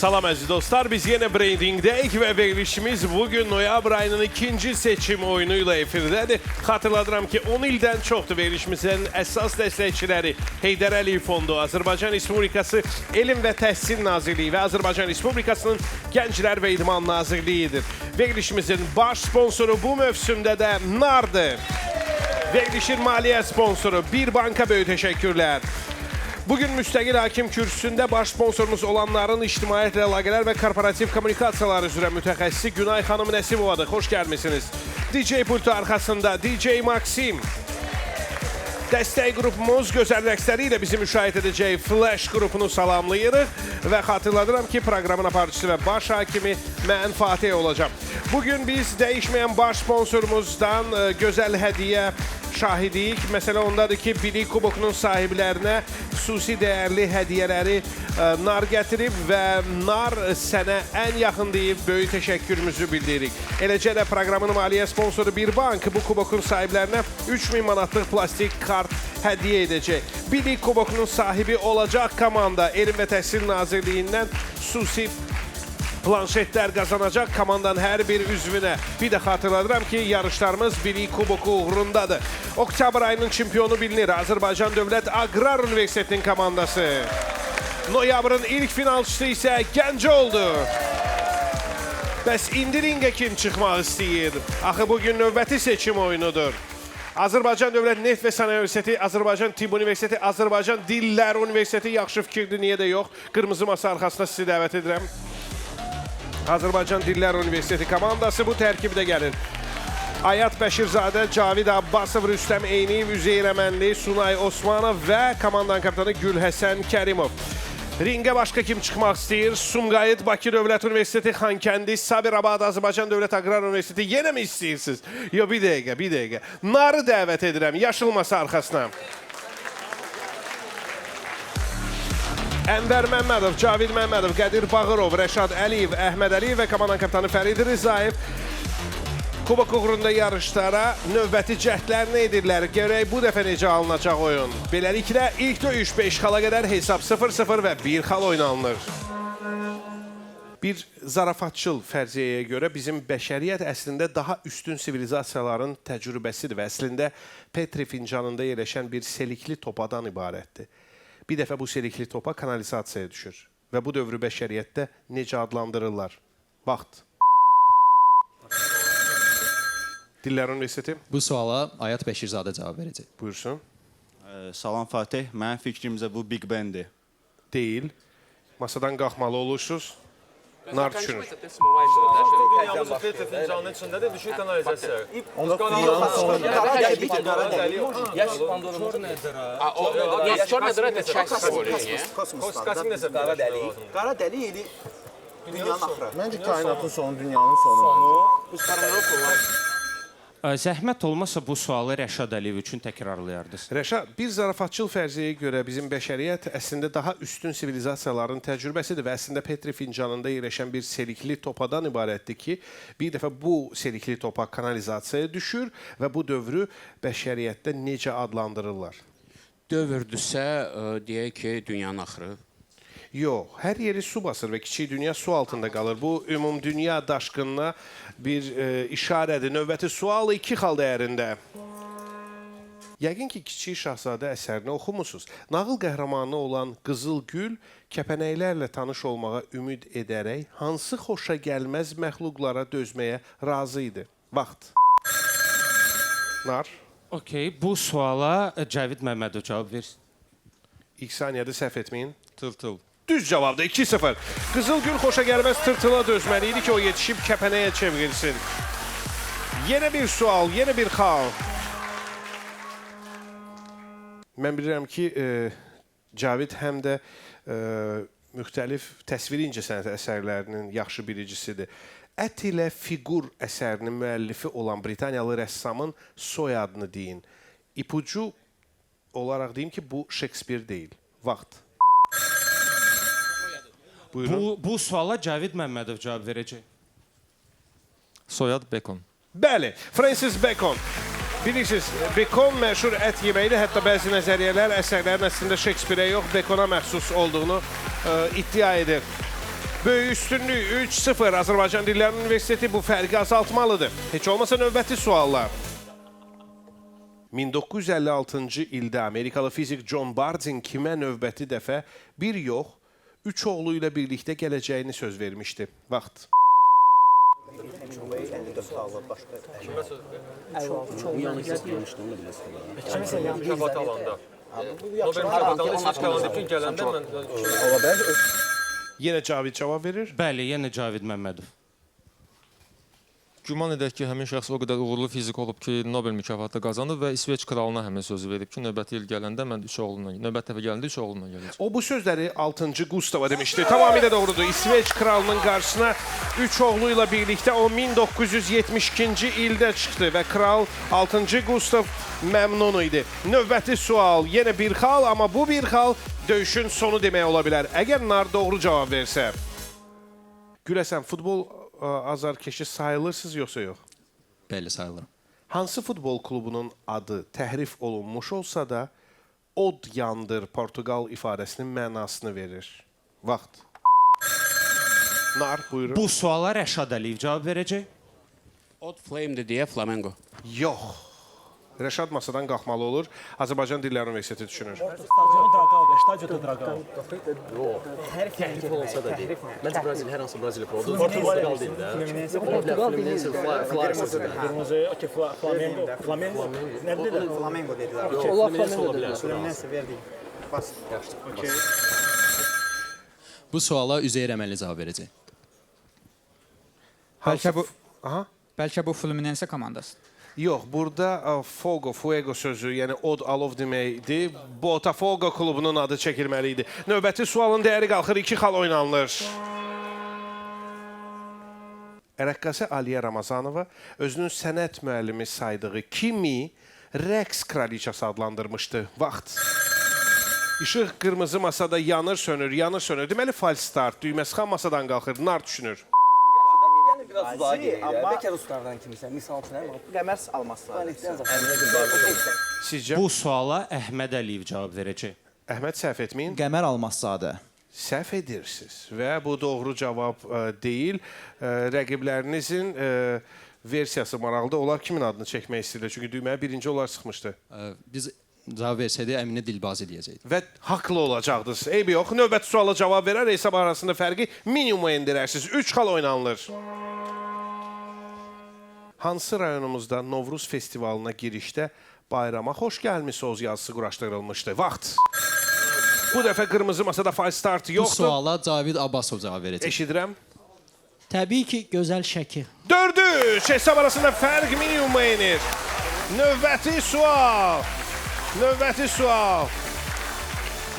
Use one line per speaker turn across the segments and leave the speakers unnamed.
Salam əziz dostlar, biz yenə brandingdəyik və verilişimiz bugün noyabr ayının ikinci seçim oyunuyla efirdədir. Xatırladıram ki, 10 ildən çoxdur verilişimizin əsas dəstəkçiləri Heydər Əliyev Fondu, Azərbaycan Respublikası Elm və Təhsil Nazirliyi və Azərbaycan Respublikasının Gənclər və İdman Nazirliyidir. Verilişimizin baş sponsoru bu mövsümdə də NAR'dır. Verilişin maliyyə sponsoru Bir Banka böyük təşəkkürlər. Bugün müstəqil hakim kürsüsündə baş sponsorumuz olanların ictimaiyyətlə əlaqələr və korporativ kommunikasiyalar üzrə mütəxəssisi Günay xanım Nəsibovadır. Xoş gəlmişsiniz. DJ pultu arxasında DJ Maksim. Dəstək qrupumuz gözəl rəqsləri ilə bizi müşahidə edəcək Flash qrupunu salamlayırıq və xatırladıram ki, proqramın aparıcısı və baş hakimi mən Fatih olacağım. Bugün biz dəyişməyən baş sponsorumuzdan gözəl hədiyyə şahidiyik. Məsələ ondadır ki, Bilik Kubokunun sahiblərinə xüsusi dəyərli hədiyyələri NAR gətirib və NAR sənə ən yaxın deyib böyük təşəkkürümüzü bildiririk. Eləcə də proqramın maliyyə sponsoru Bir Bank bu kubokun sahiblərinə 3000 manatlıq plastik kart hədiyyə edəcək. Bilik Kubokunun sahibi olacaq komanda Elm və Təhsil Nazirliyindən xüsusi planşetlər qazanacaq komandanın hər bir üzvünə. Bir də xatırladıram ki, yarışlarımız Bilik Kuboku uğrundadır. Oktyabr ayının çempionu bilinir Azərbaycan Dövlət Aqrar Universitetinin komandası. Noyabrın ilk finalçısı isə Gəncə oldu. Bəs indi ringə kim çıxmaq istəyir? Axı bugün növbəti seçim oyunudur. Azərbaycan Dövlət Neft və Sənaye Universiteti, Azərbaycan Tibb Universiteti, Azərbaycan Dillər Universiteti yaxşı fikirdir, niyə də yox? Qırmızı masa arxasına sizi dəvət edirəm. Azərbaycan Dillər Universiteti komandası bu tərkibdə gəlir. Ayat Bəşirzadə, Cavid Abbasov, Rüstəm Eyniyev, Üzeyir Əmənli, Sunay Osmanov və komandanın kaptanı Gülhəsən Kərimov. Ringə başqa kim çıxmaq istəyir? Sumqayıt, Bakı Dövlət Universiteti, Xankəndi, Sabirabad, Azərbaycan Dövlət Aqrar Universiteti. Yenə mi istəyirsiniz? Yox, bir dəqiqə. NAR-ı dəvət edirəm, yaşıl masa arxasına. Əndər Məmmədov, Cavid Məmmədov, Qədir Bağırov, Rəşad Əliyev, Əhməd Əliyev və komandanın kaptanı Fərid Rizayev Kubok uğrunda yarışlara növbəti cəhdlər nə edirlər? Görək bu dəfə necə alınacaq oyun. Beləliklə, ilk döyüş 5 xala qədər hesab 0-0 və 1 xal oynanılır. Bir zarafatçıl fərziyyəyə görə bizim bəşəriyyət əslində daha üstün sivilizasiyaların təcrübəsidir və əslində Petri fincanında yerləşən bir selikli topadan ibarətdir. Bir dəfə bu selikli topa kanalizasiyaya düşür və bu dövrü bəşəriyyətdə necə adlandırırlar? Vaxt. Dillər Universiteti.
Bu suala Ayat Bəşirzadə cavab verəcək.
Buyursun.
Salam Fatih, mənim fikrimcə bu Big Ben-dir.
Deyil. Masadan qalxmalı olursunuz. NAR düşünür.
Dünyamızın Petri fincanının içindədir, düşür kanalizasiyaya. Onda dünyanın sonunda.
Yaş pandorumuzun nəzərə. Çorna dərəcə şəxs volinə.
Qara dəli ili dünyanın axırı.
Məncə kainatın sonu, dünyanın sonu.
Bu sarımlıq
Zəhmət olmasa bu sualı Rəşad Əliyev üçün təkrarlayardınız.
Rəşad, bir zarafatçıl fərziyyəyə görə bizim bəşəriyyət əslində daha üstün sivilizasiyaların təcrübəsidir və əslində Petri fincanında yerləşən bir selikli topadan ibarətdir ki, bir dəfə bu selikli topa kanalizasiyaya düşür və bu dövrü bəşəriyyətdə necə adlandırırlar?
Dövrdüsə, deyək ki, dünyanın axırı.
Yox, hər yeri su basır və kiçik dünya su altında qalır. Bu, ümumdünya daşqınına bir işarədir. Növbəti sual 2 xal dəyərində. Yəqin ki, Kiçik Şahzadə əsərini oxumusunuz. Nağıl qəhrəmanı olan Qızıl Gül kəpənəklərlə tanış olmağa ümid edərək hansı xoşa gəlməz məxluqlara dözməyə razı idi? Vaxt. NAR.
Okey, bu suala Cavid Məmmədov cavab versin.
İlk saniyədə səhv etməyin.
Tırtıl.
Düz cavabda 2-0. Qızıl Gül xoşa gəlməz tırtıla dözməli idi ki, o yetişib kəpənəyə çevrilsin. Yenə bir sual, yenə bir xal. Mən bilirəm ki, Cavid həm də müxtəlif təsviri incəsənət əsərlərinin yaxşı biricisidir. Ət ilə Fiqur əsərinin müəllifi olan Britaniyalı rəssamın soyadını deyin. İpucu olaraq deyim ki, bu Shakespeare deyil. Vaxt.
Bu suala Cavid Məmmədov cavab verəcək.
Soyad Bacon.
Bəli, Francis Bacon. Bilirsiniz, Bacon məşhur ət yeməyidir. Hətta bəzi nəzəriyyələr əsərlərin əslində Shakespeare-ə yox, Bacona məxsus olduğunu iddia edir. Böyük üstünlük 3-0. Azərbaycan Dilləri Universiteti bu fərqi azaltmalıdır. Heç olmasa növbəti suallar. 1956-cı ildə Amerikalı fizik John Bardeen kimə növbəti dəfə bir yox, 3 oğlu ilə birlikdə gələcəyini söz vermişdi. Vaxt.
Mükafat alanda. Nobel mükafatı alanda heç qalandı ki, gələndə mən...
Yenə Cavid cavab verir.
Bəli, yenə Cavid Məmmədov.
Güman edək ki, həmin şəxs o qədər uğurlu fizik olub ki, Nobel mükafatı qazanıb və İsveç kralına həmin sözü verib ki, növbəti il gələndə mən 3 oğlunla, növbəti dəfə gələndə 3 oğlunla gələcəm.
O bu sözləri 6-cı Gustava demişdi. Tamamilə doğrudur. İsveç kralının qarşısına 3 oğlu ilə birlikdə o 1972-ci ildə çıxdı və kral 6-cı Gustav məmnun idi. Növbəti sual, yenə bir xal, amma bu bir xal döyüşün sonu demək ola bilər. Əgər Nar doğru cavab versə, Güləsən, futbol azarkeşi sayılırsınız yoxsa yox?
Bəli, sayılıram.
Hansı futbol klubunun adı təhrif olunmuş olsa da od yandır Portugal ifadəsinin mənasını verir? Vaxt. Nar, buyurun.
Bu suala Rəşad Əliyev cavab verəcək.
Odd Flame'dir deyə Flamengo.
Yox. Rəşad masadan qalxmalı olur. Azərbaycan Dilləri Universiteti düşünür.
Estádio Dragão.
Təhrif olsa da deyil. Məncə Braziliya hər hansı Braziliya klobudur. Portugal deyil də. Portugal deyil.
Kırmızı, Flamengo. Flamengo. Nerede de? Flamengo dediler.
Fluminense ola bilər.
Fluminense verdik. Bas. Okey.
Bu suala Üzeyir Əməlli cavab verəcək.
Bəlkə bu Fluminense komandası.
Yox, burada fuego sözü, yəni od, alov deməkdir. Botafogo klubunun adı çəkilməli idi. Növbəti sualın dəyəri qalxır, 2 xal oynanılır. Rəqqasə Aliyə Ramazanova özünün sənət müəllimi saydığı kimi rəqs kraliçası adlandırmışdı. Vaxt. İşıq qırmızı masada yanır, sönür, yanır, sönür. Deməli, false start, düyməsi xan masadan qalxır. Nar düşünür.
Biraz uzağa gelir. Bəlkə ruslardan kimisə, misal üçün,
Qəmərs almazsa.
Sizcə?
Bu suala Əhməd Əliyev cavab verəcək.
Əhməd, səhv etməyin.
Qəmər Almazzadə.
Səhv edirsiniz və bu doğru cavab deyil. Rəqiblərinizin versiyası maraqlıdır. Onlar kimin adını çəkmək istəyirlər? Çünki düyməyə birinci onlar sıxmışdı.
Biz cavab versəydi Əminə Dilbazi deyəcəkdik.
Və haqlı olacaqdınız. Eybi yox. Növbəti suala cavab verər, hesab arasında fərqi minimuma endirərsiniz. 3 xal oynanılır. Hansı rayonumuzda Novruz festivalına girişdə bayrama xoş gəlmisiniz yazısı quraşdırılmışdı? Vaxt. Bu dəfə qırmızı masada false start
Bu
yoxdur.
suala Cavid Abbasov cavab verəcək.
Eşidirəm.
Təbii ki, gözəl şəkil.
4-3. Hesab arasında fərq minimuma enir. Növbəti sual. Növbəti sual.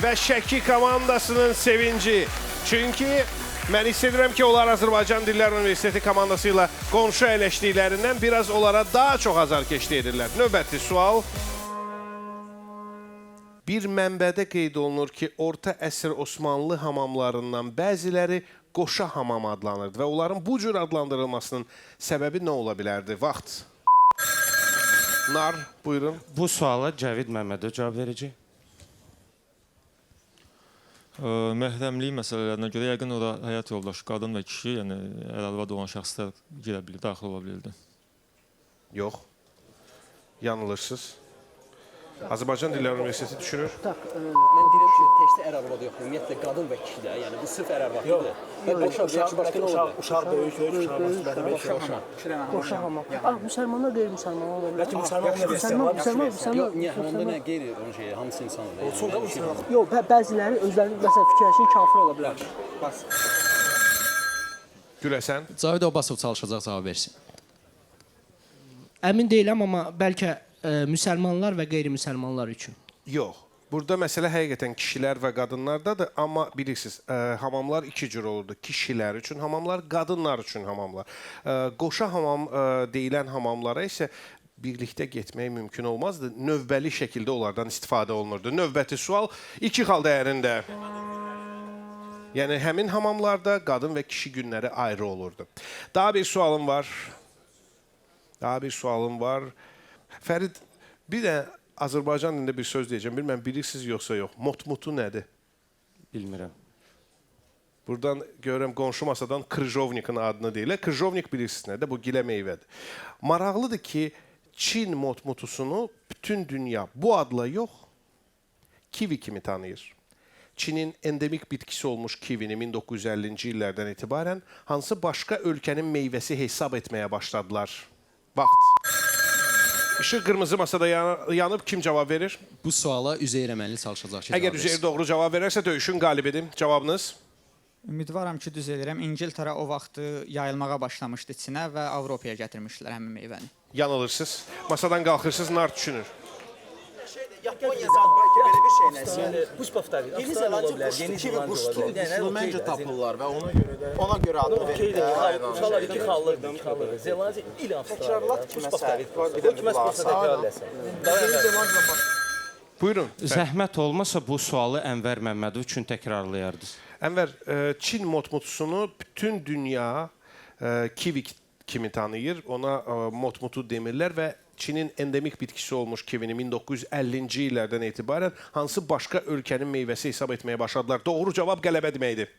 Və Şəki komandasının sevinci. Çünki mən hiss edirəm ki, onlar Azərbaycan Dilləri Universiteti komandası ilə qonşu əyləşdiklərindən biraz onlara daha çox azarkeşlik edirlər. Növbəti sual. Bir mənbədə qeyd olunur ki, orta əsr Osmanlı hamamlarından bəziləri qoşa hamam adlanırdı və onların bu cür adlandırılmasının səbəbi nə ola bilərdi? Vaxt. Nar, buyurun.
Bu suala Cavid Məmmədov cavab verəcək.
Məhrəmlik məsələlərinə görə yəqin ora həyat yoldaşı, qadın və kişi, yəni əlilvad olan şəxslər girə bilir, daxil ola bilirdi.
Yox. Yanılırsınız. Azərbaycan Dilləri Universiteti düşünür.
Mən deyirəm ki, təkcə ər-arvad yox, ümumiyyətlə qadın və kişi də, yəni bu sırf ər-arvaddır.
Uşaq böyük, böyük
Qoşa hamam. Müsəlmanlar qeyri-müsəlmanlar ola bilər.
Yox, niyə hamamda nə qeyri onun şeyi, hamısı insandır.
Yox, bəziləri özləri məsəl fikirləşir, kafir ola bilər. Bas.
Güləsən.
Cavid Abbasov çalışacaq cavab versin.
Əmin deyiləm, amma bəlkə müsəlmanlar və qeyri-müsəlmanlar üçün.
Yox. Burada məsələ həqiqətən kişilər və qadınlardadır, amma bilirsiniz, hamamlar 2 cür olurdu. Kişilər üçün hamamlar, qadınlar üçün hamamlar. Qoşa hamam deyilən hamamlara isə birlikdə getmək mümkün olmazdı. Növbəli şəkildə onlardan istifadə olunurdu. Növbəti sual 2 xal dəyərində. Yəni, həmin hamamlarda qadın və kişi günləri ayrı olurdu. Daha bir sualım var. Fərid, bir də Azərbaycan dilində bir söz deyəcəm. Bilməm, bilirsiniz yoxsa yox. Motmutu nədir?
Bilmirəm.
Buradan görürəm qonşu masadan Kryjovnik'in adını deyirlər. Kryjovnik bilirsiniz nədir? Bu gilə meyvədir. Maraqlıdır ki, Çin motmutusunu bütün dünya bu adla yox, kivi kimi tanıyır. Çinin endemik bitkisi olmuş kivini 1950-ci illərdən etibarən hansı başqa ölkənin meyvəsi hesab etməyə başladılar? Vaxt. Işıq qırmızı masada yanıb kim cavab verir?
Bu suala Üzeyir əməlli çalışacaq ki,
Əgər Üzeyir doğru cavab verərsə döyüşün qalibidir. Cavabınız?
Ümidvaram ki, düz edirəm. İngiltərə o vaxtı yayılmağa başlamışdı Çinə və Avropaya gətirmişdilər həmin meyvəni.
Yanılırsınız. Masadan qalxırsınız, nar düşünür.
Yaponiya bəlkə belə bir şey nəsə.
Quş paftarı.
Yeni Zelandiya kivi quşdur. Məncə tapırlar və ona görə adını verirlər.
Uşaqlar iki xallı. Zelandiya il
Təkrarlat ki, məsəl.
Buyurun.
Zəhmət olmasa bu sualı Ənvər Məmmədov üçün təkrarlayardınız.
Ənvər, Çin motmutusunu bütün dünya kivi kimi tanıyır. Ona motmutu demirlər və Çinin endemik bitkisi olmuş kivini 1950-ci illərdən etibarən hansı başqa ölkənin meyvəsi hesab etməyə başladılar? Doğru cavab qələbə deməkdir.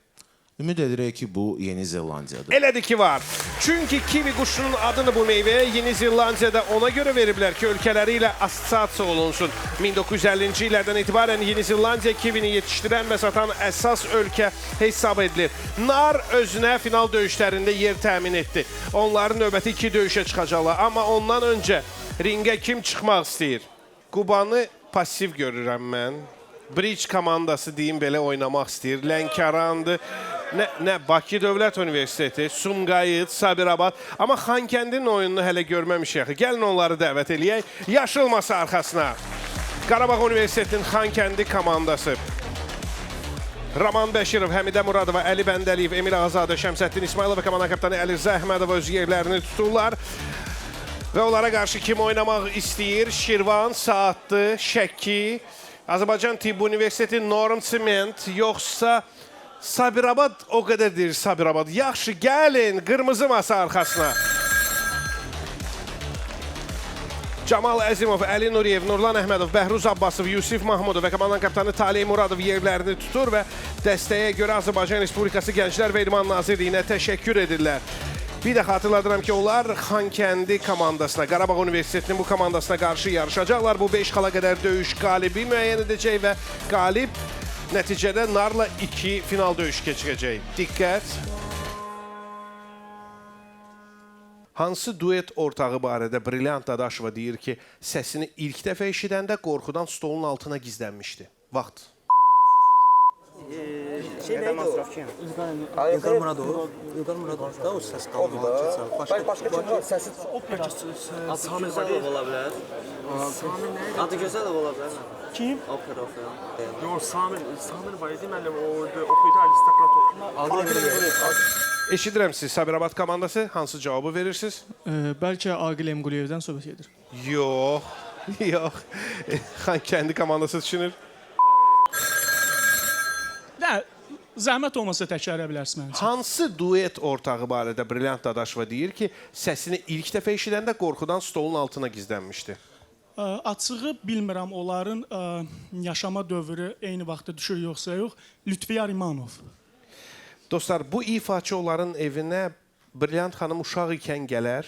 Ümid edirək ki, bu Yeni Zelandiyadır.
Elədir ki var. Çünki kivi quşunun adını bu meyvəyə Yeni Zelandiyada ona görə veriblər ki, ölkələri ilə assosiasiya olunsun. 1950-ci illərdən etibarən Yeni Zelandiya kivini yetişdirən və satan əsas ölkə hesab edilir. Nar özünə final döyüşlərində yer təmin etdi. Onların növbəti 2 döyüşə çıxacaqlar. Amma ondan öncə ringə kim çıxmaq istəyir? Qubanı pasiv görürəm mən. Bridge komandası deyim belə oynamaq istəyir. Lənkərandır. Nə Bakı Dövlət Universiteti, Sumqayıt, Sabirabad. Amma Xankəndinin oyununu hələ görməmişik. Gəlin onları dəvət eləyək. Yaşıl masa arxasına. Qarabağ Universitetinin Xankəndi komandası. Raman Bəşirov, Həmidə Muradova, Əli Bəndəliyev, Emil Ağazadə, Şəmsəddin İsmailov və komanda kapitanı Əlirzə Əhmədov öz yerlərini tuturlar. Və onlara qarşı kim oynamaq istəyir? Şirvan, Saatlı, Şəki, Azərbaycan Tibb Universiteti, Norm Sement, yoxsa Sabirabad, o qədər deyir Sabirabad. Yaxşı, gəlin qırmızı masa arxasına. Camal Əzimov, Əli Nuriyev, Nurlan Əhmədov, Bəhruz Abbasov, Yusif Mahmudov və komandanın kapitanı Talih Muradov yerlərini tutur və dəstəyə görə Azərbaycan Respublikası Gənclər və İdman Nazirliyinə təşəkkür edirlər. Bir də xatırladıram ki, onlar Xankəndi komandasına, Qarabağ Universitetinin bu komandasına qarşı yarışacaqlar. Bu 5 xala qədər döyüş qalibi müəyyən edəcək və qalib nəticədə Narla 2 final döyüş keçirəcək. Diqqət! Hansı duet ortağı barədə Brilliant Dadaşova deyir ki, səsini ilk dəfə eşidəndə qorxudan stolun altına gizlənmişdi? Vaxt.
Şeydə Masraf kim? İlqar Muradov. İlqar Muradov da o səs qalmalı keçər. Başqa kim var? Səsi opera.
Sami Zadov ola bilər. Adı Gözəlov ola bilər.
Kim?
Opera falan.
Yox, Samir var idi müəllim, orada oxuydu aristokrat.
Eşidirəm siz, Sabirabad komandası. Hansı cavabı verirsiniz?
Bəlkə Aqil Emquliyevdən söhbət gedir.
Yox, yox. Xankəndi komandası düşünür.
Zəhmət olmasa təkrarlaya bilərsiniz məncə.
Hansı duet ortağı barədə Brilliant Dadaşova deyir ki, səsini ilk dəfə eşidəndə qorxudan stolun altına gizlənmişdi?
Açığı bilmirəm, onların yaşama dövrü eyni vaxtda düşür yoxsa yox. Lütfiyar İmanov.
Dostlar, bu ifaçı onların evinə Brilliant xanım uşaq ikən gələr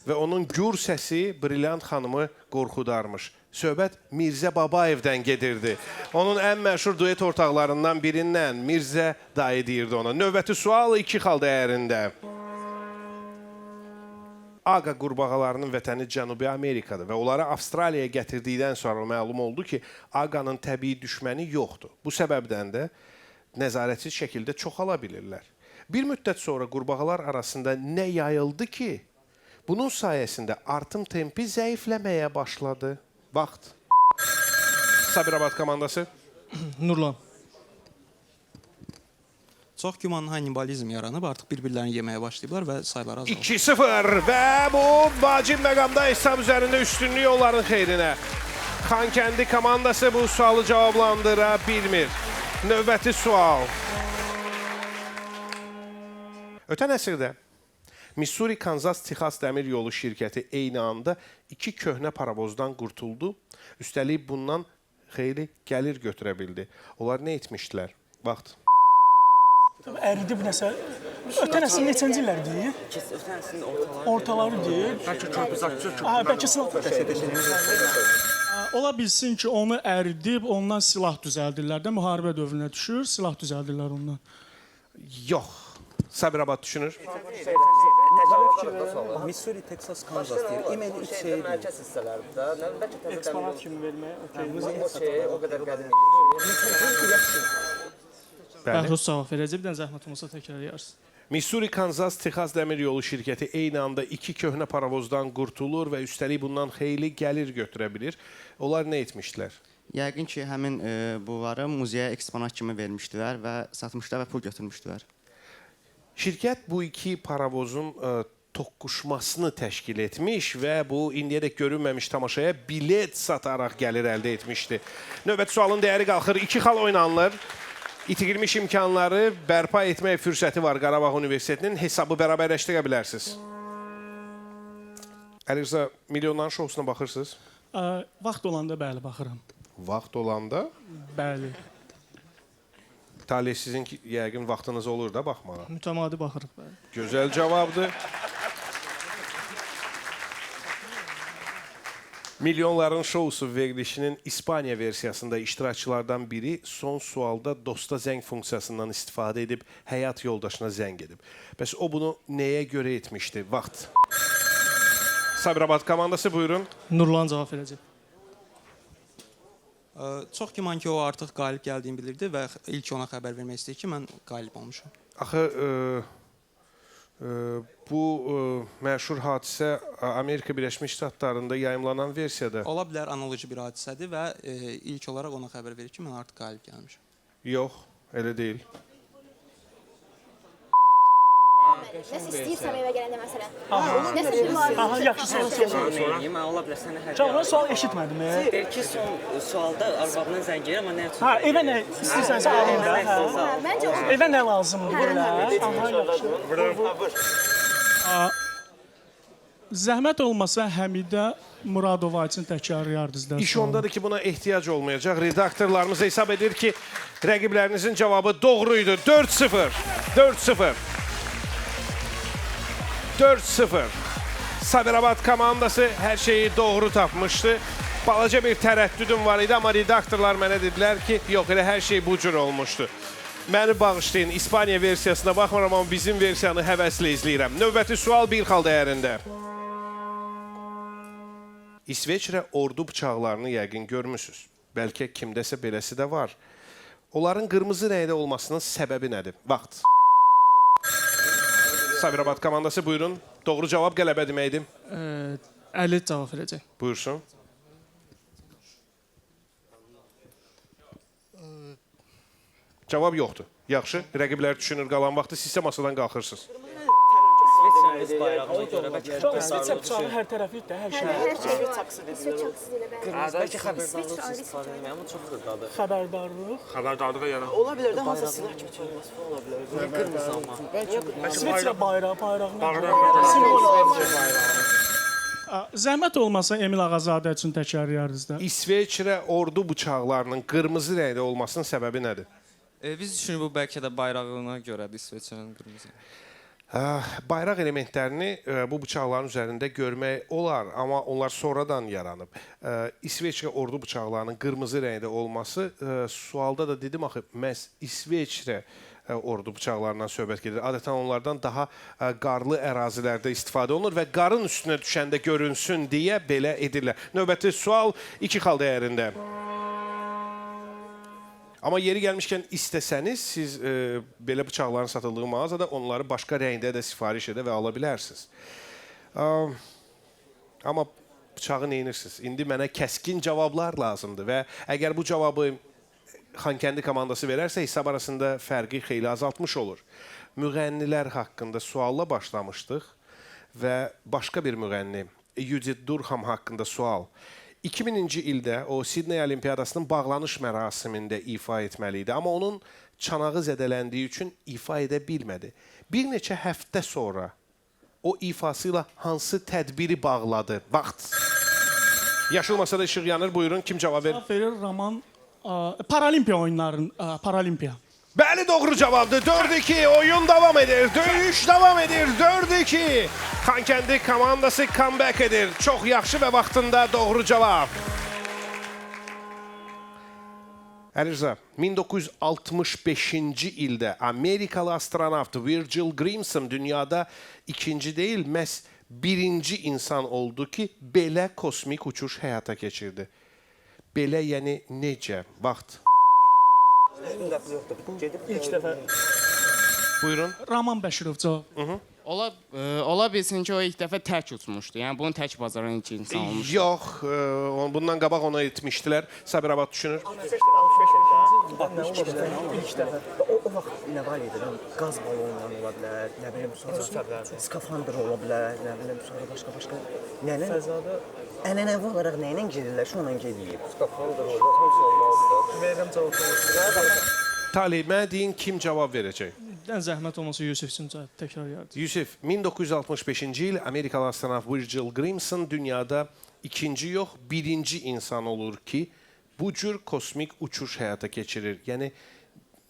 və onun gür səsi Brilliant xanımı qorxudarmış. Söhbət Mirzə Babayevdən gedirdi. Onun ən məşhur duet ortaqlarından birindən Mirzə dayı deyirdi ona. Növbəti sual 2 xal dəyərində. Aga qurbağalarının vətəni Cənubi Amerikadır və onları Avstraliyaya gətirdikdən sonra məlum oldu ki, Aga'nın təbii düşməni yoxdur. Bu səbəbdən də nəzarətsiz şəkildə çoxala bilirlər. Bir müddət sonra qurbağalar arasında nə yayıldı ki, bunun sayəsində artım tempi zəifləməyə başladı. Vaxt. Sabirabad komandası.
Nurlan.
Çox güman hannibalizm yaranıb, artıq bir-birlərini yeməyə başlayıblar və sayları azalır.
2-0 və bu vacib məqamda hesab üzərində üstünlük onların xeyrinə. Xankəndi komandası bu sualı cavablandıra bilmir. Növbəti sual. Ötən əsrdə Missouri, Kansas, Texas dəmir yolu şirkəti eyni anda 2 köhnə paravozdan qurtuldu. Üstəlik bundan xeyli gəlir götürə bildi. Onlar nə etmişdilər? Vaxt.
Əridib nəsə. Ötən əsrin neçənci illərdir?
Ötən əsrin ortaları.
Ortaları deyil.
Bəlkə körpüzakçı.
Bəlkə ola bilsin ki, onu əridib, ondan silah düzəldirlər də. Müharibə dövrünə düşür, silah düzəldirlər ondan.
Yox. Sabirabad düşünür.
Missouri, Texas, Kansas deyir. Emeli üç şey deyir.
Mərkəz hissələrdə, bəlkə
Eksponat kimi vermək.
o qədər qədim.
Bəhruz cavab verəcək, bir dənə zəhmət olmasa təkrarlayarsın.
Missouri, Kansas, Texas Dəmir Yolu şirkəti eyni anda 2 köhnə paravozdan qurtulur və üstəlik bundan xeyli gəlir götürə bilir. Onlar nə etmişdilər?
Yəqin ki, həmin bunları muzeyə eksponat kimi vermişdilər və satmışdılar və pul götürmüşdülər.
Şirkət bu iki paravozun toqquşmasını təşkil etmiş və bu indiyədək görünməmiş tamaşaya bilet sataraq gəlir əldə etmişdi. Növbəti sualın dəyəri qalxır. 2 xal oynanılır. İtirilmiş imkanları bərpa etmək fürsəti var Qarabağ Universitetinin. Hesabı bərabərləşdirə bilərsiniz. Əli Rza, Milyonların şousuna baxırsınız?
Vaxt olanda bəli, baxıram.
Vaxt olanda?
Bəli.
Talih sizin yəqin vaxtınız olur da baxmağa.
Mütəmadi baxırıq. Bəli.
Gözəl cavabdır. Milyonların şousu verilişinin İspaniya versiyasında iştirakçılardan biri son sualda dosta zəng funksiyasından istifadə edib həyat yoldaşına zəng edib. Bəs o bunu nəyə görə etmişdi? Vaxt. Sabirabad komandası buyurun.
Nurlan cavab verəcək.
Çox güman ki, o artıq qalib gəldiyini bilirdi və ilk ona xəbər vermək istəyir ki, mən qalib olmuşam.
Axı bu məşhur hadisə Amerika Birləşmiş Ştatlarında yayımlanan versiyada.
Ola bilər analoji bir hadisədir və ilk olaraq ona xəbər verir ki, mən artıq qalib gəlmişəm.
Yox, elə deyil.
Nəsə istəyirsən evə gələndə məsələn.
Nəsə istəyirsən. Yaxşı sual.
Mən ola bilər sənə hər
Cavab sual eşitmədim.
Deyir ki, son sualda arvadına zəng edir, amma nə üçün?
Evə nə istəyirsənsə alın da.
Məncə
Evə nə lazımdır belə? Zəhmət olmasa Həmidə Muradova üçün təkrarlayardınız da.
İş ondadır ki, buna ehtiyac olmayacaq. Redaktorlarımız hesab edir ki, rəqiblərinizin cavabı doğruydu. 4-0. 4-0. 4-0. Sabirabad komandası hər şeyi doğru tapmışdı. Balaca bir tərəddüdüm var idi, amma redaktorlar mənə dedilər ki, yox, elə hər şey bu cür olmuşdu. Məni bağışlayın, İspaniya versiyasına baxmıram, amma bizim versiyanı həvəslə izləyirəm. Növbəti sual bir xal dəyərində. İsveçrə ordu bıçaqlarını yəqin görmüsünüz. Bəlkə kimdəsə beləsi də var. Onların qırmızı rəngdə olmasının səbəbi nədir? Vaxt. Sabirabad komandası buyurun. Doğru cavab qələbə deməkdir.
Əli cavab verəcək.
Buyursun. Cavab yoxdur. Yaxşı, rəqiblər düşünür qalan vaxtı, siz isə masadan qalxırsınız.
İsveçrə bıçağı hər tərəfi də, hər şey.
Hər şey çaksıdır.
Bəlkə xəbərdarlıq istifadə etmək, amma çoxdur dadı.
Xəbərdarlıq.
Xəbərdarlığa yana.
Ola bilər də hansısa silah kimi çəkilməsi ola bilər. Qırmızı amma.
İsveçrə bayrağını. Zəhmət olmasa Emil Ağazadə üçün təkrarlayardınız da.
İsveçrə ordu bıçaqlarının qırmızı rəngdə olmasının səbəbi nədir?
Biz düşünürük bu bəlkə də bayrağına görədir İsveçrənin qırmızı.
Bayraq elementlərini bu bıçaqların üzərində görmək olar, amma onlar sonradan yaranıb. İsveçrə ordu bıçaqlarının qırmızı rəngdə olması sualda da dedim axı, məhz İsveçrə ordu bıçaqlarından söhbət gedir. Adətən onlardan daha qarlı ərazilərdə istifadə olunur və qarın üstünə düşəndə görünsün deyə belə edirlər. Növbəti sual 2 xal dəyərində. Amma yeri gəlmişkən istəsəniz, siz belə bıçaqların satıldığı mağazada onları başqa rəngdə də sifariş edə və ala bilərsiniz. Amma bıçağı neyinirsiniz? İndi mənə kəskin cavablar lazımdır və əgər bu cavabı Xankəndi komandası verərsə, hesab arasında fərqi xeyli azaltmış olur. Müğənnilər haqqında sualla başlamışdıq və başqa bir müğənni, Judith Durham haqqında sual. 2000-ci ildə o Sidney Olimpiyadasının bağlanış mərasimində ifa etməli idi, amma onun çanağı zədələndiyi üçün ifa edə bilmədi. Bir neçə həftə sonra o ifası ilə hansı tədbiri bağladı? Vaxt. Yaşıl masada işıq yanır, buyurun, kim cavab verir?
Cavab verir Roman Paralimpiya oyunlarının, Paralimpiya.
Bəli, doğru cavabdır. 4-2. Oyun devam edir. Döyüş devam edir. 4-2. Xankəndi komandası comeback edir. Çox yaxşı və vaxtında doğru cavab. Əliza, 1965-ci ildə Amerikalı astronavt Virgil Grimson dünyada ikinci deyil, məhz birinci insan oldu ki, belə kosmik uçuş həyata keçirdi. Belə, yəni necə? Vaxt.
İlk dəfə
Buyurun.
Raman Bəşirov cavab.
Ola bilsin ki, o ilk dəfə tək uçmuşdu. Yəni bunu tək bacaran ilk insan olmuşdu.
Yox, bundan qabaq ona etmişdilər. Sabirabad düşünür.
65 ilk dəfə. O vaxt nə var idi? Qaz balonları ola bilər, nə bilim, sonra skafandr ola bilər, nə bilim, sonra başqa. Yəni Fəzada ənənəvi olaraq nə ilə gedirlər, şunla gedirlər.
Skafandr olur, hamısı olmalıdır. Verirəm cavabını.
Talih, mənə deyin, kim cavab verəcək?
Ən zəhmət olmasa Yusif üçün təkrar yardım.
Yusif, 1965-ci il Amerikalı astronavt Virgil Grimson dünyada ikinci yox, birinci insan olur ki, bu cür kosmik uçuş həyata keçirir. Yəni,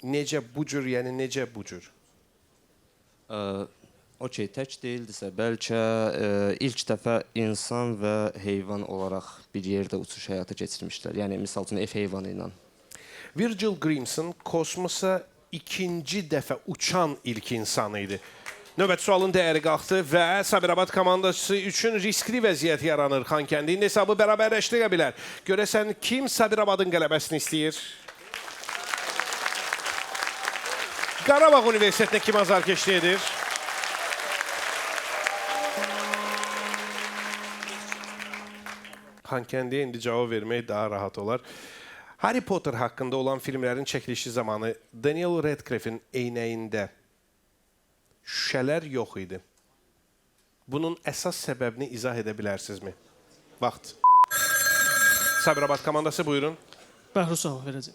necə bu cür, yəni necə bu cür?
Okey, tək deyildisə, bəlkə ilk dəfə insan və heyvan olaraq bir yerdə uçuş həyata keçirmişlər. Yəni, misal üçün, F heyvanı ilə.
Virgil Grimson kosmosa ikinci dəfə uçan ilk insanı idi. Növbəti sualın dəyəri qalxdı və Sabirabad komandası üçün riskli vəziyyət yaranır. Xankəndinin hesabı bərabərləşdirə bilər. Görəsən, kim Sabirabadın qələbəsini istəyir? Qarabağ Universitetinə kim azarkeşlik edir? Xankəndiyə indi cavab vermək daha rahat olar. Harry Potter haqqında olan filmlərin çəkilişi zamanı Daniel Radcliffe'in eynəyində şüşələr yox idi. Bunun əsas səbəbini izah edə bilərsinizmi? Vaxt. Sabirabad komandası buyurun.
Bəhruz cavab verəcək.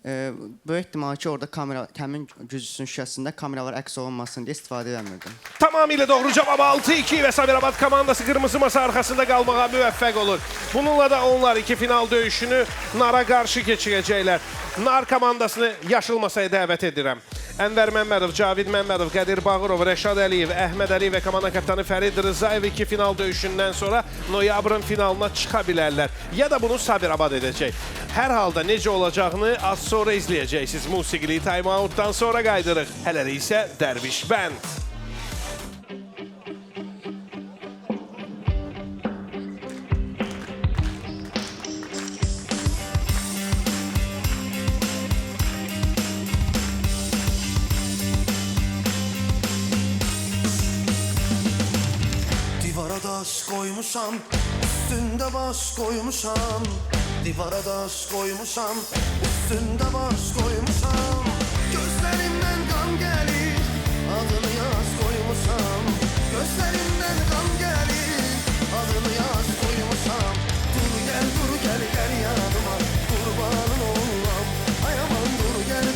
Böyük ehtimal ki, orada kamera, təmin güzgüsünün şüşəsində kameralar əks olunmasın deyə istifadə edilmirdi.
Tamamilə doğru cavab 6-2 və Sabirabad komandası qırmızı masa arxasında qalmağa müvəffəq olur. Bununla da onlar iki final döyüşünü Nara qarşı keçirəcəklər. Nar komandasını yaşıl masaya dəvət edirəm. Ənvər Məmmədov, Cavid Məmmədov, Qədir Bağırov, Rəşad Əliyev, Əhməd Əliyev və komanda kapitanı Fərid Rızayev iki final döyüşündən sonra noyabrın finalına çıxa bilərlər. Ya da bunu Sabirabad edəcək. Hər halda necə olacağını az sonra izləyəcəksiniz. Musiqili time-outdan sonra qaydırıq. Hələlik isə Dərviş Bənd.
Divara daş koymuşam, üstünde baş koymuşam. Divara daş koymuşam, üstünde baş koymuşam. Gözlerimden kan gelir, adını yaz koymuşam. Gözlerimden kan gelir, adını yaz koymuşam. Dur gel gel yanıma, kurbanın olam. Ay aman dur gel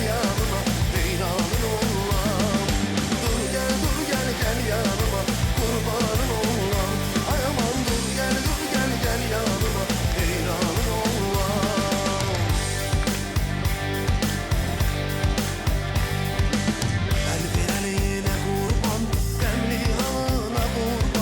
yanıma, heyranın olam. Dur gel yanıma, kurbanın olam. Ay aman dur gel yanıma, heyranın olam. El verene kurban, demli halına kurban.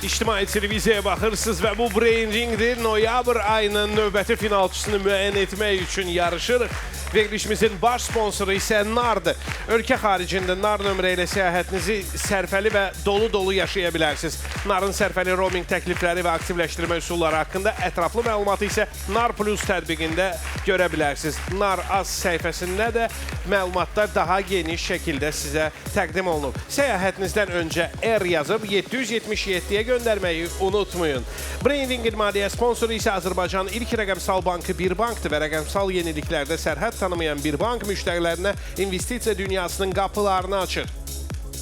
İctimai televiziyaya baxırsınız və bu Brain Ring'dir. Noyabr ayının növbəti finalçısını müəyyən etmək üçün yarışırıq. Verilişimizin baş sponsoru isə NAR-dır. Ölkə xaricində NAR nömrə ilə səyahətinizi sərfəli və dolu-dolu yaşaya bilərsiniz. NAR-ın sərfəli roaming təklifləri və aktivləşdirmə üsulları haqqında ətraflı məlumatı isə NAR Plus tətbiqində görə bilərsiniz. NAR az səhifəsində də məlumatlar daha geniş şəkildə sizə təqdim olunub. Səyahətinizdən öncə R yazıb 777-yə göndərməyi unutmayın. Brain Ring'in maliyyə sponsoru isə Azərbaycanın ilk rəqəmsal bankı Bir Bankdır və rəqəmsal yeniliklərdə sərhəd tanımayan Bir Bank müştərilərinə investisiya dünyasının qapılarını açır.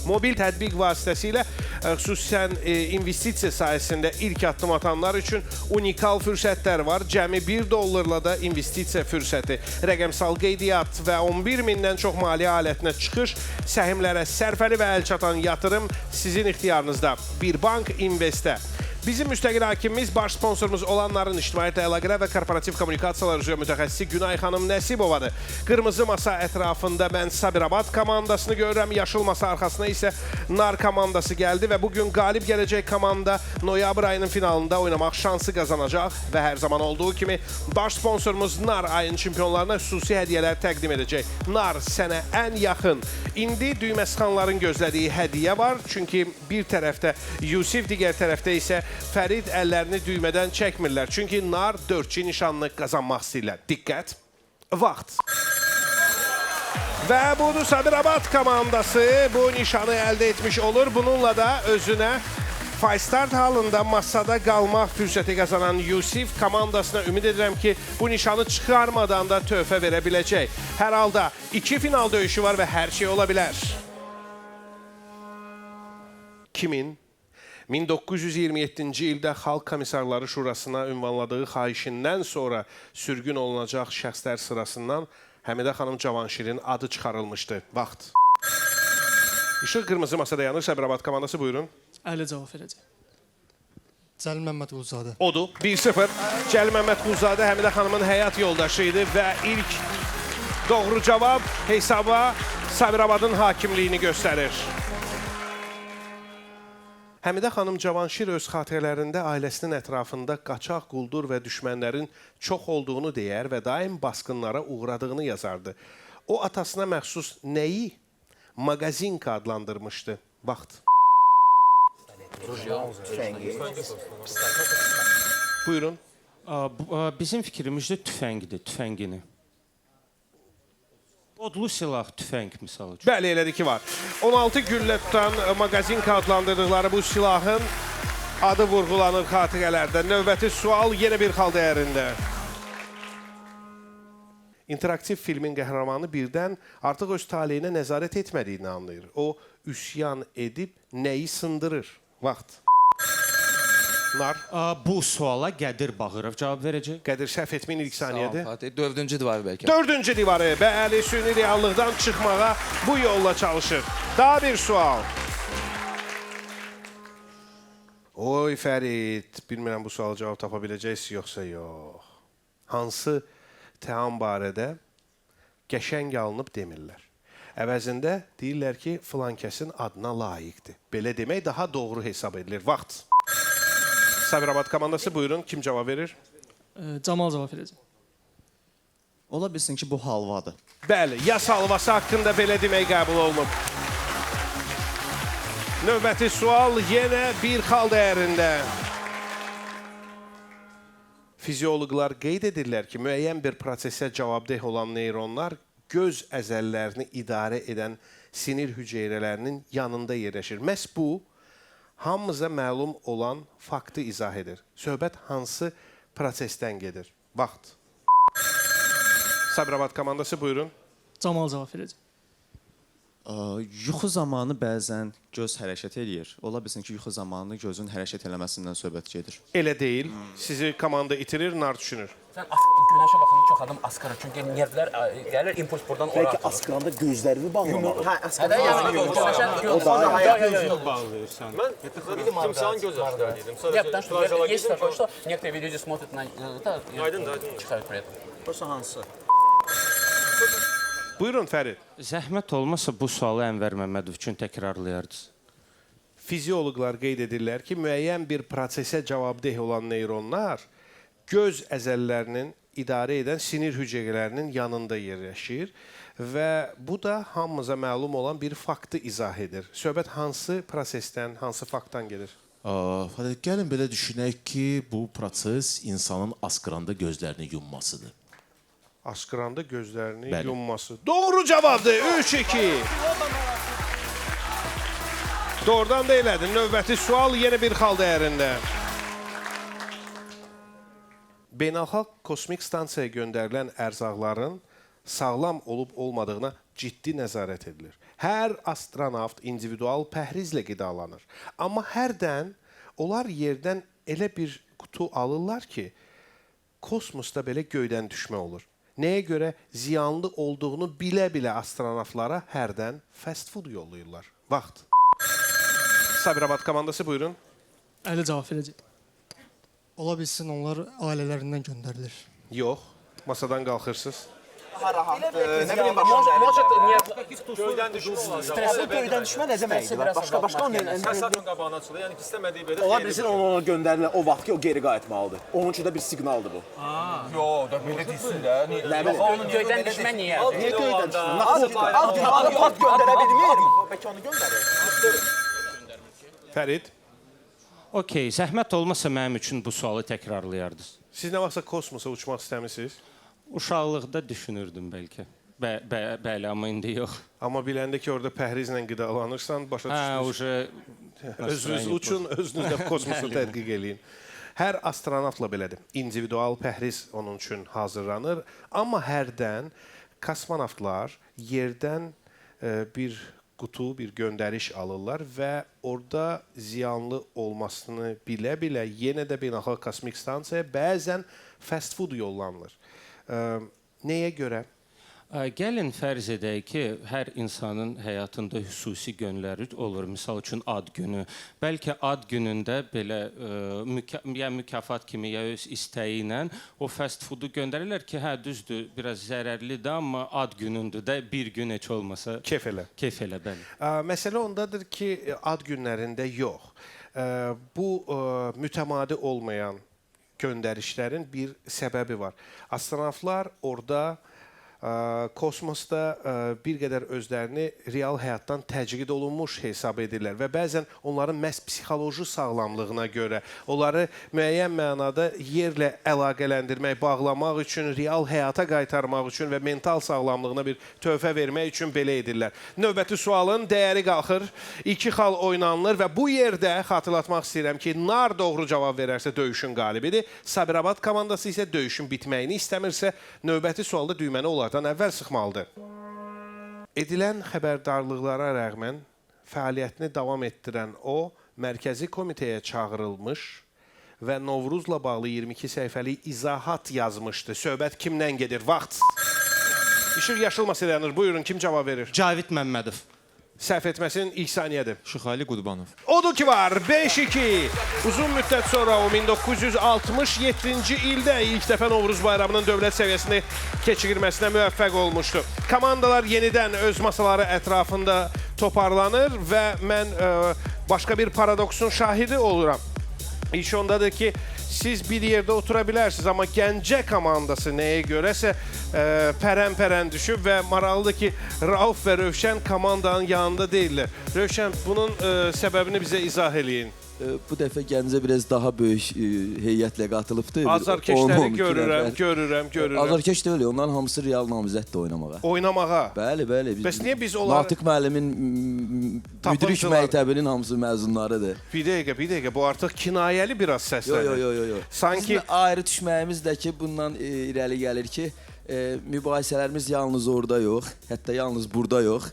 Mobil tətbiq vasitəsilə xüsusən investisiya sayəsində ilk addım atanlar üçün unikal fürsətlər var. Cəmi $1 da investisiya fürsəti, rəqəmsal qeydiyyat və 11 mindən çox maliyyə alətinə çıxış, səhmlərə sərfəli və əlçatan yatırım sizin ixtiyarınızda. Bir Bank Investə. Bizim müstəqil hakimimiz, baş sponsorumuz olanların ictimaiyyətlə əlaqələr və korporativ kommunikasiyalar üzrə mütəxəssisi Günay xanım Nəsibovadır. Qırmızı masa ətrafında mən Sabirabad komandasını görürəm, yaşıl masa arxasına isə NAR komandası gəldi və bugün qalib gələcək komanda noyabr ayının finalında oynamaq şansı qazanacaq və hər zaman olduğu kimi baş sponsorumuz NAR ayın çempionlarına xüsusi hədiyyələr təqdim edəcək. NAR sənə ən yaxın. İndi düyməsxanların gözlədiyi hədiyyə var, çünki bir tərəfdə Yusif, digər tərəfdə isə Fərid əllərini düymədən çəkmirlər. Çünki NAR 4-cü nişanını qazanmaq istəyirlər. Diqqət, vaxt. Və budur Sabirabad komandası bu nişanı əldə etmiş olur. Bununla da özünə Five Start halında masada qalmaq fürsəti qazanan Yusif komandasına ümid edirəm ki, bu nişanı çıxarmadan da töhfə verə biləcək. Hər halda 2 final döyüşü var və hər şey ola bilər. Kimin 1927-ci ildə Xalq Komissarları Şurasına ünvanladığı xahişindən sonra sürgün olunacaq şəxslər sırasından Həmidə xanım Cavanşirin adı çıxarılmışdı. Vaxt. İşıq qırmızı masada yanır. Sabirabad komandası buyurun.
Əli cavab verəcək.
Cəlil Məmmədquluzadə.
Odur. 1-0. Cəlil Məmmədquluzadə Həmidə xanımın həyat yoldaşı idi və ilk doğru cavab hesaba Sabirabadın hakimliyini göstərir. Həmidə xanım Cavanşir öz xatirələrində ailəsinin ətrafında qaçaq, quldur və düşmənlərin çox olduğunu deyər və daim basqınlara uğradığını yazardı. O atasına məxsus nəyi maqazinka adlandırmışdı? Vaxt. Buyurun.
Bizim fikrimizdə tüfəngidir, tüfəngini. Odlu silah, tüfəng misal üçün.
Bəli, elədir ki, var. 16 güllə tutan maqazinka adlandırdıqları bu silahın adı vurğulanır xatirələrdə. Növbəti sual yenə bir xal dəyərində. İnteraktiv filmin qəhrəmanı birdən artıq öz taleyinə nəzarət etmədiyini anlayır. O, üsyan edib nəyi sındırır? Vaxt. Nar.
Bu suala Qədir Bağırov cavab verəcək.
Qədir, səhv etməyin ilk saniyədir.
Dördüncü divarı bəlkə.
Dördüncü divarı. Bəli, süni reallıqdan çıxmağa bu yolla çalışır. Daha bir sual. Oy Fərid, bilmirəm bu sual cavab tapa biləcəksiniz yoxsa yox. Hansı təam barədə qəşəng alınıb demirlər. Əvəzində deyirlər ki, filan kəsin adına layiqdir. Belə demək daha doğru hesab edilir. Vaxt. Sabirabad komandası buyurun. Kim cavab verir?
Camal cavab verəcək.
Ola bilsin ki, bu halvadır.
Bəli, yas halvası haqqında belə demək qəbul olunub. Növbəti sual yenə bir xal dəyərində. Fizioloqlar qeyd edirlər ki, müəyyən bir prosesə cavabdeh olan neyronlar göz əzəllərini idarə edən sinir hüceyrələrinin yanında yerləşir. Məhz bu, hamımıza məlum olan faktı izah edir. Söhbət hansı prosesdən gedir? Vaxt. Sabirabad komandası buyurun.
Camal cavab verəcək.
Yuxu zamanı bəzən göz hərəkət edir. Ola bilsin ki, yuxu zamanı gözün hərəkət eləməsindən söhbət gedir.
Elə deyil. Sizi komanda itirir, nar düşünür.
Sən günəşə baxanda çox adam askırır. Çünki nervlər gəlir, impuls buradan ora atılır.
Bəlkə askıranda gözlərini bağlamalı.
Hə, askıranda
O da gözünü bağlıyırsan.
Mən timsahın göz yaşları dedim. Sadəcə
есть такое, что некоторые люди смотрят на...
Aydın da.
Çıxarır при этом.
Prosta hansı?
Buyurun Fərid.
Zəhmət olmasa bu sualı Ənvər Məmmədov üçün təkrarlayardınız.
fizioloqlar qeyd edirlər ki, müəyyən bir prosesə cavabdeh olan neyronlar göz əzəllərinin idarə edən sinir hüceyrələrinin yanında yerləşir və bu da hamımıza məlum olan bir faktı izah edir. Söhbət hansı prosesdən, hansı faktdan gedir?
Gəlin belə düşünək ki, bu proses insanın asqıranda gözlərini yummasıdır.
Asqıranda gözlərini yumması. Doğru cavabdır. 3-2. Doğrudan da elədin. Növbəti sual yenə bir xal dəyərində. Beynəlxalq kosmik stansiyaya göndərilən ərzaqların sağlam olub-olmadığına ciddi nəzarət edilir. Hər astronavt individual pəhrizlə qidalanır. Amma hərdən onlar yerdən elə bir qutu alırlar ki, kosmosda belə göydən düşmə olur. Nəyə görə ziyanlı olduğunu bilə-bilə astronavtlara hərdən fast food yollayırlar. Vaxt. Sabirabad komandası buyurun.
Əli cavab verəcək. Ola bilsin onlar ailələrindən göndərilir.
Yox. Masadan qalxırsınız.
Nə bilim, göydən düşmə. Stresli göydən düşmə nə deməkdir? Başqa
Həsabın qabağına açılır. Yəni ki, istəmədiyi belə.
Ola bilsin onu göndərirlər o vaxt ki, o geri qayıtmalıdır. Onun üçün də bir siqnaldır bu.
Yox, da belə deyilsin də.
Göydən düşmə niyə?
Niyə göydən düşmür? Ad göndərə bilmir. Bəlkə onu göndərir.
Fərid.
Okey, zəhmət olmasa mənim üçün bu sualı təkrarlayardınız.
Siz nə vaxtsa kosmosa uçmaq istəmirsiniz?
Uşaqlıqda düşünürdüm bəlkə. Bəli, amma indi yox.
Amma biləndə ki, orada pəhrizlə qidalanırsan, başa düşmürsün. Özünüz uçun, özünüz də kosmosu tədqiq eləyin. Hər astronavtla belədir. İndividual pəhriz onun üçün hazırlanır. Amma hərdən kosmonavtlar yerdən bir qutu, bir göndəriş alırlar və orada ziyanlı olmasını bilə-bilə yenə də beynəlxalq kosmik stansiyaya bəzən fast food yollanılır. Nəyə görə?
Gəlin fərz edək ki, hər insanın həyatında xüsusi günləri olur. Misal üçün ad günü. Bəlkə ad günündə belə ya mükafat kimi ya öz istəyi ilə o fast foodu göndərirlər ki, hə düzdür, biraz zərərlidir, amma ad günündür də bir gün heç olmasa
kef elə.
Kef elə, bəli.
Məsələ ondadır ki, ad günlərində yox. Bu mütəmadi olmayan göndərişlərin bir səbəbi var. Astronavtlar orada kosmosda bir qədər özlərini real həyatdan təcrid olunmuş hesab edirlər və bəzən onların məhz psixoloji sağlamlığına görə onları müəyyən mənada yerlə əlaqələndirmək, bağlamaq üçün, real həyata qaytarmaq üçün və mental sağlamlığına bir töhfə vermək üçün belə edirlər. Növbəti sualın dəyəri qalxır, 2 xal oynanılır və bu yerdə xatırlatmaq istəyirəm ki, nar doğru cavab verərsə döyüşün qalibidir. Sabirabad komandası isə döyüşün bitməyini istəmirsə, növbəti sualda düyməni olardan əvvəl sıxmalıdır. Edilən xəbərdarlıqlara rəğmən fəaliyyətini davam etdirən o, mərkəzi komitəyə çağırılmış və Novruzla bağlı 22 səhifəlik izahat yazmışdı. Söhbət kimdən gedir? Vaxt. İşıq yaşılması yanır. Buyurun, kim cavab verir?
Cavid Məmmədov.
Səhv etməsinin ilk saniyədir.
Şıxali Qurbanov.
Odur ki var, 5-2. Uzun müddət sonra o 1967-ci ildə ilk dəfə Novruz bayramının dövlət səviyyəsində keçirilməsinə müvəffəq olmuşdu. Komandalar yenidən öz masaları ətrafında toparlanır və mən başqa bir paradoksun şahidi oluram. İş ondadır ki, siz bir yerdə otura bilərsiniz, amma Gəncə komandası nəyə görəsə pərən-pərən düşüb və maraqlıdır ki, Rauf və Rövşən komandanın yanında deyirlər. Rövşən, bunun səbəbini bizə izah eləyin.
Bu dəfə Gəncə biraz daha böyük heyətlə qatılıbdır.
Azarkeşləri görürəm.
Azarkeş deyil, onların hamısı real namizəddir oynamağa.
Oynamağa?
Bəli.
Bəs niyə biz onları...
Natiq müəllimin müdrik məktəbinin hamısı məzunlarıdır.
Bir dəqiqə, bu artıq kinayəli biraz səslənir.
Yox.
Sanki...
Bizim ayrı düşməyimiz də ki, bundan irəli gəlir ki, mübahisələrimiz yalnız orada yox, hətta yalnız burada yox.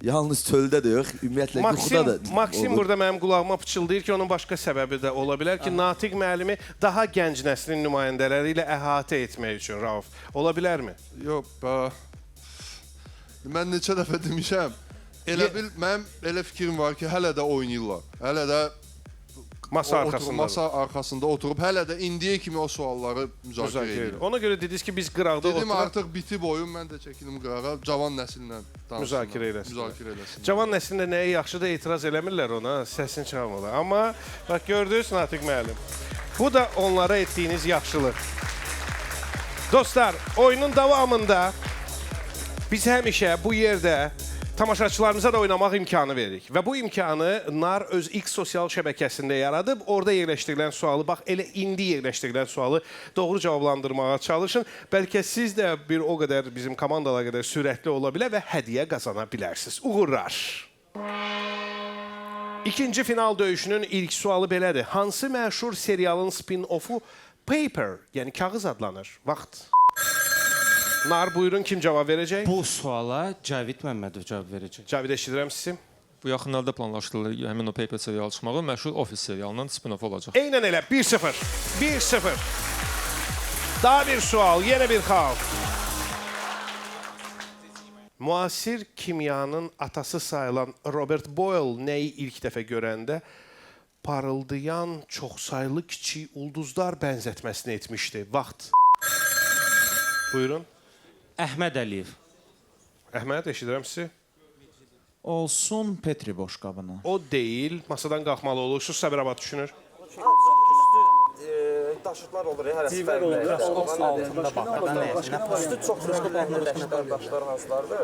Yalnız çöldə də yox, ümumiyyətlə yuxuda da.
Maksim burada mənim qulağıma pıçıldayır ki, onun başqa səbəbi də ola bilər ki, Natiq müəllimi daha gənc nəslin nümayəndələri ilə əhatə etmək üçün, Rauf. Ola bilərmi?
Yox, mən neçə dəfə demişəm, mənim elə fikrim var ki, hələ də oynayırlar. Hələ də
Masa arxasında.
Masa arxasında oturub hələ də indiyə kimi o sualları müzakirə edir.
Ona görə dediniz ki, biz qıraqda
Dedim
oturaq.
artıq bitib oyun, mən də çəkilim qırağa, cavan nəsillə
Müzakirə eləsin.
Müzakirə eləsin.
Cavan nəslində nəyə yaxşı da etiraz eləmirlər ona, səsini çıxarmırlar. Amma bax gördünüz Natiq müəllim. Bu da onlara etdiyiniz yaxşılıq. Dostlar, oyunun davamında biz həmişə bu yerdə tamaşaçılarımıza da oynamaq imkanı veririk. Və bu imkanı NAR öz X sosial şəbəkəsində yaradıb, orada yerləşdirilən sualı, bax elə indi yerləşdirilən sualı doğru cavablandırmağa çalışın. Bəlkə siz də bir o qədər bizim komandalar qədər sürətli ola bilər və hədiyyə qazana bilərsiniz. Uğurlar! İkinci final döyüşünün ilk sualı belədir. Hansı məşhur serialın spin-offu Paper, yəni kağız adlanır? Vaxt. Nar, buyurun, kim cavab verəcək?
Bu suala Cavid Məmmədov cavab verəcək.
Cavid, eşidirəm sizi.
Bu yaxınlarda planlaşdırılır həmin o Paper serialı çıxmağı, məşhur Office serialından spin-off olacaq.
Eynən elə, 1-0. 1-0. Daha bir sual, yenə bir xal. Müasir kimyanın atası sayılan Robert Boyle nəyi ilk dəfə görəndə parıldayan çoxsaylı kiçik ulduzlar bənzətməsini etmişdi? Vaxt. Buyurun.
Əhməd Əliyev.
Əhməd, eşidirəm sizi.
Olsun Petri boşqabını.
O deyil. Masadan qalxmalı olursunuz. Səbirabad düşünür.
Daşıtlar olur ya, hərəsi fərqli. Üstü çox daşlar hansılardır?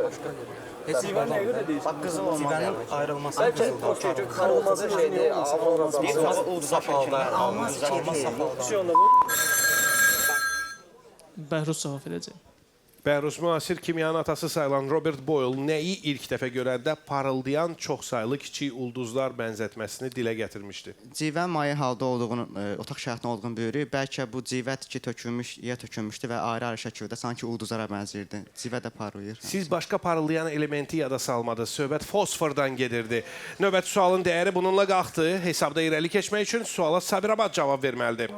Zivən nəyə görə deyirsən? Bax, qızıl olmalı. Ayrılması qızıldır. Ayrılması şeydir, alma ulduza fallar. Almaz çəkili.
Bəhruz cavab verəcək.
Bəhruz, müasir kimyanın atası sayılan Robert Boyle nəyi ilk dəfə görəndə parıldayan çoxsaylı kiçik ulduzlar bənzətməsini dilə gətirmişdi?
Civə maye halda olduğunu, otaq şəraitinə olduğunu bilirik. Bəlkə bu civə ki tökülmüş, yer tökülmüşdü və ayrı-ayrı şəkildə sanki ulduzlara bənzəyirdi. Civə də parlayır.
Siz başqa parıldayan elementi yada salmadınız. Söhbət fosfordan gedirdi. Növbəti sualın dəyəri bununla qalxdı. Hesabda irəli keçmək üçün suala Sabirabad cavab verməlidir.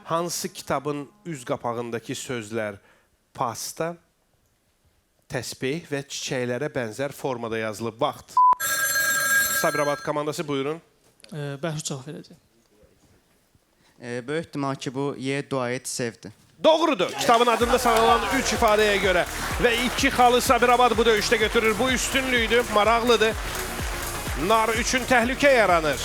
Hansı kitabın üz qapağındakı sözlər pasta, təsbih və çiçəklərə bənzər formada yazılıb? Vaxt. Sabirabad komandası, buyurun.
Bəhruz cavab verəcək.
Böyük ehtimal ki, bu ye, dua et, sevdi.
Doğrudur. Kitabın adında sanılan 3 ifadəyə görə və 2 xalı Sabirabad bu döyüşdə götürür. Bu üstünlüydü, maraqlıdır. Nar üçün təhlükə yaranır.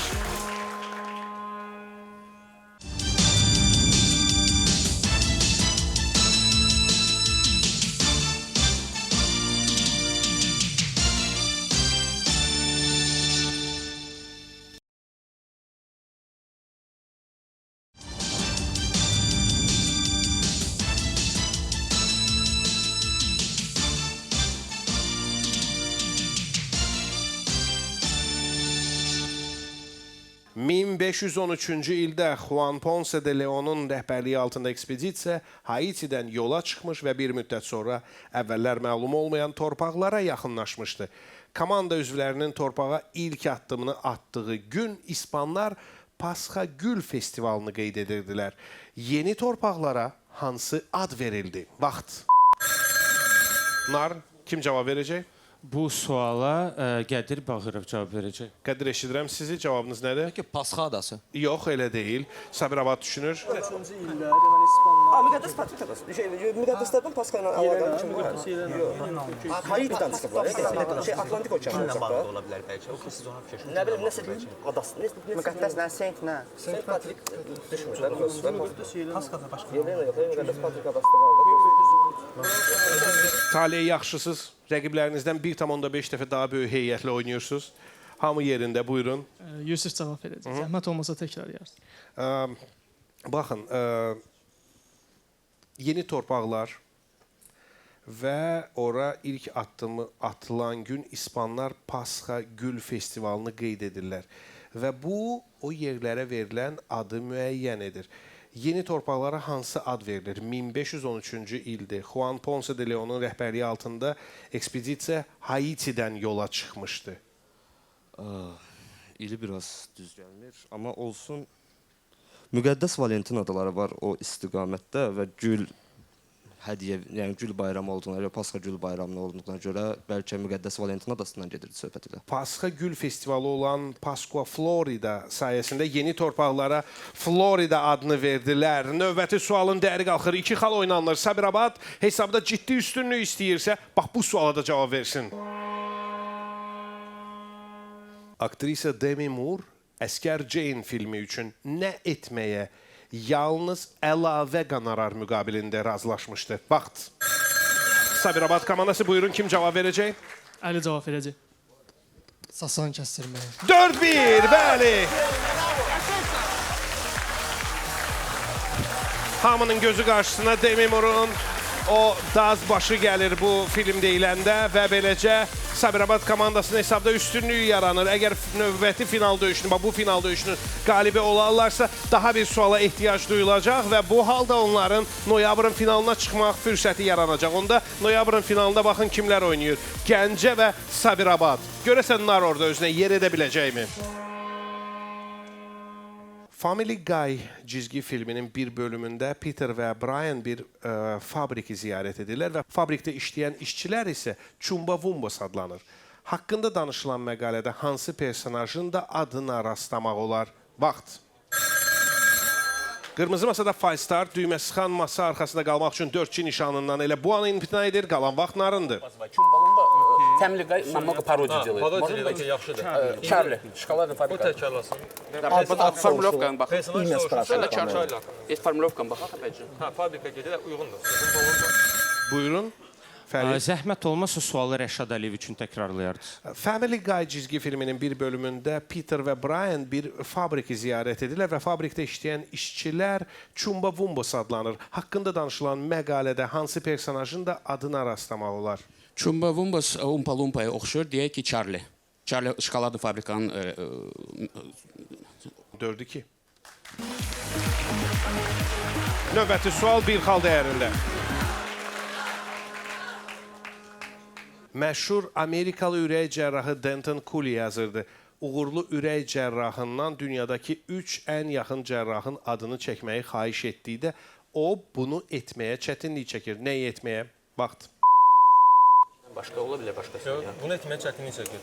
...1513-cü ildə Juan Ponce de Leon'un rəhbərliyi altında ekspedisiya Haitidən yola çıxmış və bir müddət sonra əvvəllər məlum olmayan torpaqlara yaxınlaşmışdı. Komanda üzvlərinin torpağa ilk addımını atdığı gün İspanlar Pasxa Gül Festivalını qeyd edirdilər. Yeni torpaqlara hansı ad verildi? Vaxt. Nar, kim cavab verəcək?
Bu suala Qədir Bağırov cavab verəcək.
Qədir, eşidirəm sizi. Cavabınız nədir?
Peki Pasxa adası.
Yox, elə deyil. Sabirabad düşünür.
3-cü ildə deməli İspanlar... Müqəddəs Patrik adası. Müqəddəslərdən Pasxa ilə əlaqəli. Haitidən çıxıblar. Atlantik okeanından bağlı ola bilər bəlkə. O ki, siz ona fikir. Nə bilim, nəsə adası. Müqəddəs nə? Saint nə? Saint Patrik düşmüşlər. Pasxada başqa. Müqəddəs Patrik adası da var.
Taliyə yaxşısız. Rəqiblərinizdən 1,5 dəfə daha böyük heyətlə oynayırsınız. Hamı yerində, buyurun.
Yusif cavab verəcək. Zəhmət olmasa təkrar yarsın.
Baxın, yeni torpaqlar və ora ilk addımı atılan gün İspanlar Pasxa Gül Festivalını qeyd edirlər. Və bu, o yerlərə verilən adı müəyyən edir. Yeni torpaqlara hansı ad verilir? 1513-cü ildir. Juan Ponce de Leon'un rəhbərliyi altında ekspedisiya Haitidən yola çıxmışdı.
İli biraz düz gəlmir, amma olsun. Müqəddəs Valentin adaları var o istiqamətdə və gül hədiyyə, yəni gül bayramı olduğuna görə, Pasxa gül bayramı olduğuna görə bəlkə müqəddəs Valentin adasından gedirdi söhbət elə.
Pasxa Gül Festivalı olan Pasqua Florida sayəsində yeni torpaqlara Florida adını verdilər. Növbəti sualın dəri qalxır. 2 xal oynanılır. Sabirabad hesabda ciddi üstünlük istəyirsə, bax bu suala da cavab versin. Aktrisa Demi Moore Əskər Jane filmi üçün nə etməyə yalnız əlavə qonorar müqabilində razılaşmışdı? Vaxt. Sabirabad komandası buyurun, kim cavab verəcək?
Əli cavab verəcək.
Saçlarını kəsdirməyə.
4-1, bəli. Hamının gözü qarşısına Demi Moore'un o daz başı gəlir bu film deyiləndə və beləcə Sabirabad komandasının hesabda üstünlüyü yaranır. Əgər növbəti final döyüşünü, bu final döyüşünün qalibi olarlarsa daha bir suala ehtiyac duyulacaq və bu halda onların noyabrın finalına çıxmaq fürsəti yaranacaq. Onda noyabrın finalında baxın kimlər oynayır. Gəncə və Sabirabad. Görəsən nar orada özünə yer edə biləcəkmi? Family Guy cizgi filminin bir bölümündə Peter və Brian bir fabriki ziyarət edirlər və fabrikdə işləyən işçilər isə Chumbawambos adlanır. Haqqında danışılan məqalədə hansı personajın da adına rastlamaq olar? Vaxt. Qırmızı masada Five Star düymə sıxan masa arxasında qalmaq üçün 4-2 nişanından elə bu an imtina edir, qalan vaxt narındır.
Family Guy намного parodiya делает.
Parodiya ki, yaxşıdır.
Charlie, şokoladın fabrikası.
Bu təkrarlasın.
Formulovkan bax.
İmя спрашивает.
Есть formulovkan bax, опять же.
Ha, fabrika gedir, uyğundur.
Buyurun. Fərid.
Zəhmət olmasa sualı Rəşad Əliyev üçün təkrarlayardınız.
Family Guy cizgi filminin bir bölümündə Peter və Brian bir fabriki ziyarət edirlər və fabrikdə işləyən işçilər Chumbawambos adlanır. Haqqında danışılan məqalədə hansı personajın da adına rastlamaq olar?
Chumbawambos Umpa Lumpa'ya oxşur, deyək ki, Charlie. Charlie şokoladın fabrikanın
4-2. Növbəti sual bir xal dəyərində. Məşhur Amerikalı ürək cərrahı Denton Cooley yazırdı. Uğurlu ürək cərrahından dünyadakı 3 ən yaxın cərrahın adını çəkməyi xahiş etdikdə o bunu etməyə çətinlik çəkir. Nəyi etməyə? Vaxt.
Başqa ola bilər, başqası.
Bunu etməyə çətinlik çəkir.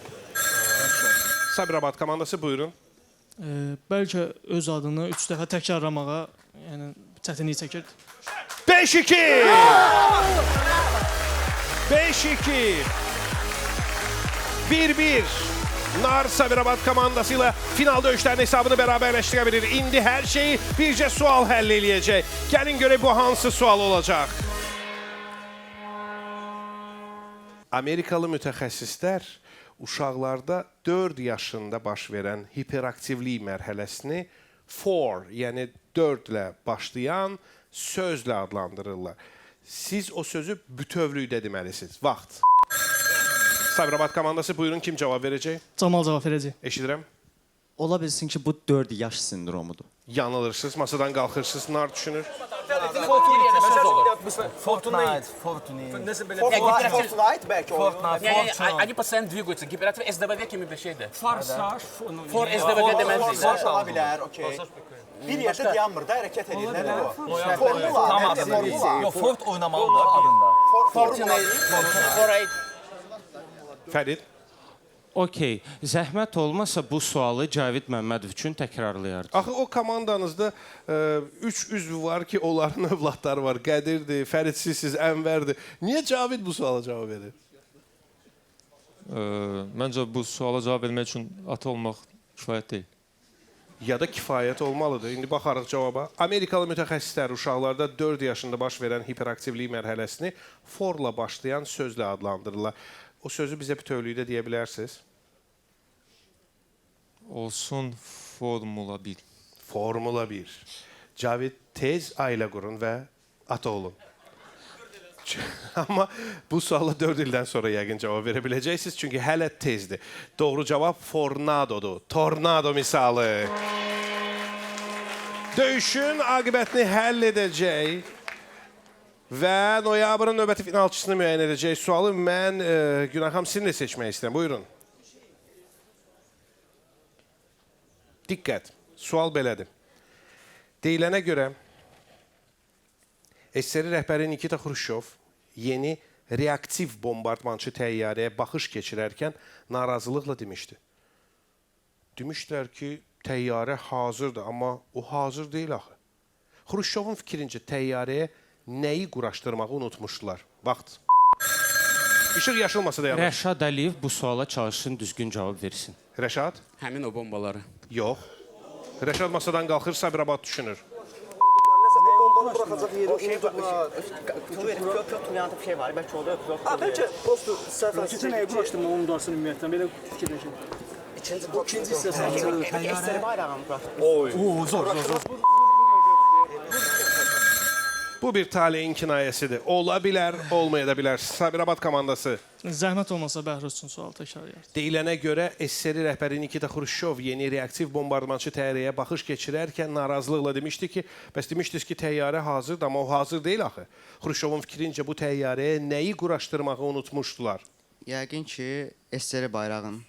Sabirabad komandası buyurun.
Bəlkə öz adını 3 dəfə təkrarlamağa, yəni çətinlik çəkir.
5-2! 5-2. 1-1. Nar Sabirabad komandası ilə final döyüşlərinin hesabını bərabərləşdirə bilir. İndi hər şeyi bircə sual həll eləyəcək. Gəlin görək bu hansı sual olacaq? Amerikalı mütəxəssislər uşaqlarda 4 yaşında baş verən hiperaktivlik mərhələsini 4, yəni 4 ilə başlayan sözlə adlandırırlar. Siz o sözü bütövlükdə deməlisiniz. Vaxt. Sabirabad komandası buyurun, kim cavab verəcək?
Camal cavab verəcək.
Eşidirəm.
Ola bilsin ki, bu 4 yaş sindromudur.
Yanılırsınız, masadan qalxırsınız, nar düşünür.
Fortnite. Fortnite bəlkə o.
Они постоянно двигаются. Гиперактив SDVG kimi bir şeydir. Forsaj. For SDVG deməlidir.
Forsaj ola bilər, okey. Bir yerdə dayanmır da, hərəkət edir. Nədir o? Formula.
Yox, Ford oynamalıdır adında.
Fortnite.
Fərid.
Okey, zəhmət olmasa bu sualı Cavid Məmmədov üçün təkrarlayardınız.
Axı o komandanızda 3 üzv var ki, onların övladları var. Qədirdir, Fərid sizsiz, Ənvərdir. Niyə Cavid bu suala cavab verir?
Məncə bu suala cavab vermək üçün ata olmaq kifayət deyil.
Ya da kifayət olmalıdır. İndi baxarıq cavaba. Amerikalı mütəxəssislər uşaqlarda 4 yaşında baş verən hiperaktivlik mərhələsini forla başlayan sözlə adlandırırlar. O sözü bizə bütövlükdə deyə bilərsiniz.
Olsun Formula 1.
Formula 1. Cavid tez ailə qurun və ata olun. Amma bu suala 4 ildən sonra yəqin cavab verə biləcəksiniz. Çünki hələ tezdir. Doğru cavab Fornadodur. Tornado misalı. Döyüşün aqibətini həll edəcək və noyabrın növbəti finalçısını müəyyən edəcək sualı mən Günay xanım sizinlə seçmək istəyirəm. Buyurun. Diqqət. Sual belədir. Deyilənə görə SSR rəhbəri Nikita Xruşov yeni reaktiv bombardmançı təyyarəyə baxış keçirərkən narazılıqla demişdi. Demişdilər ki, təyyarə hazırdır, amma o hazır deyil axı. Xruşovun fikrincə təyyarəyə nəyi quraşdırmağı unutmuşdular. Vaxt. İşıq yaşılmasa da yanır.
Rəşad Əliyev bu suala çalışsın, düzgün cavab versin.
Rəşad?
Həmin o bombaları.
Yox. Rəşad masadan qalxır, Sabirabad düşünür.
Bombanı buraxacaq yeri unutublar. Bir şey var, bəlkə orada yoxdur. Bəlkə prosto səhv etsin.
Nəyə quraşdırmaq onu darsın ümumiyyətlə, belə fikirləşin. İkinci hissəsi.
SSR bayrağını buraxdırır.
Oy, zor.
Bu bir taleyin kinayəsidir. Ola bilər, olmaya da bilər. Sabirabad komandası.
Zəhmət olmasa Bəhruz üçün sual təkrar edir.
Deyilənə görə SSR rəhbəri Nikita Xruşov yeni reaktiv bombardmançı təyyarəyə baxış keçirərkən narazılıqla demişdi ki, bəs demişdiniz ki, təyyarə hazırdır, amma o hazır deyil axı. Xruşovun fikrincə bu təyyarəyə nəyi quraşdırmağı unutmuşdular?
Yəqin ki, SSR bayrağını.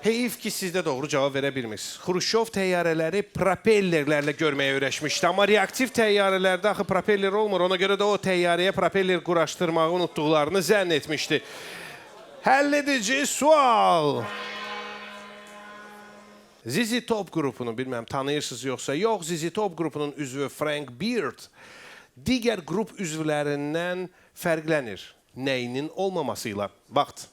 Heyif ki, siz də doğru cavab verə bilmirsiniz. Xruşov təyyarələri propellerlərlə görməyə öyrəşmişdi. Amma reaktiv təyyarələrdə axı propeller olmur. Ona görə də o təyyarəyə propeller quraşdırmağı unutduqlarını zənn etmişdi. Həll edici sual. ZZ Top qrupunu, bilməm, tanıyırsınız yoxsa yox, ZZ Top qrupunun üzvü Frank Beard digər qrup üzvlərindən fərqlənir. Nəyinin olmamasıyla? Vaxt.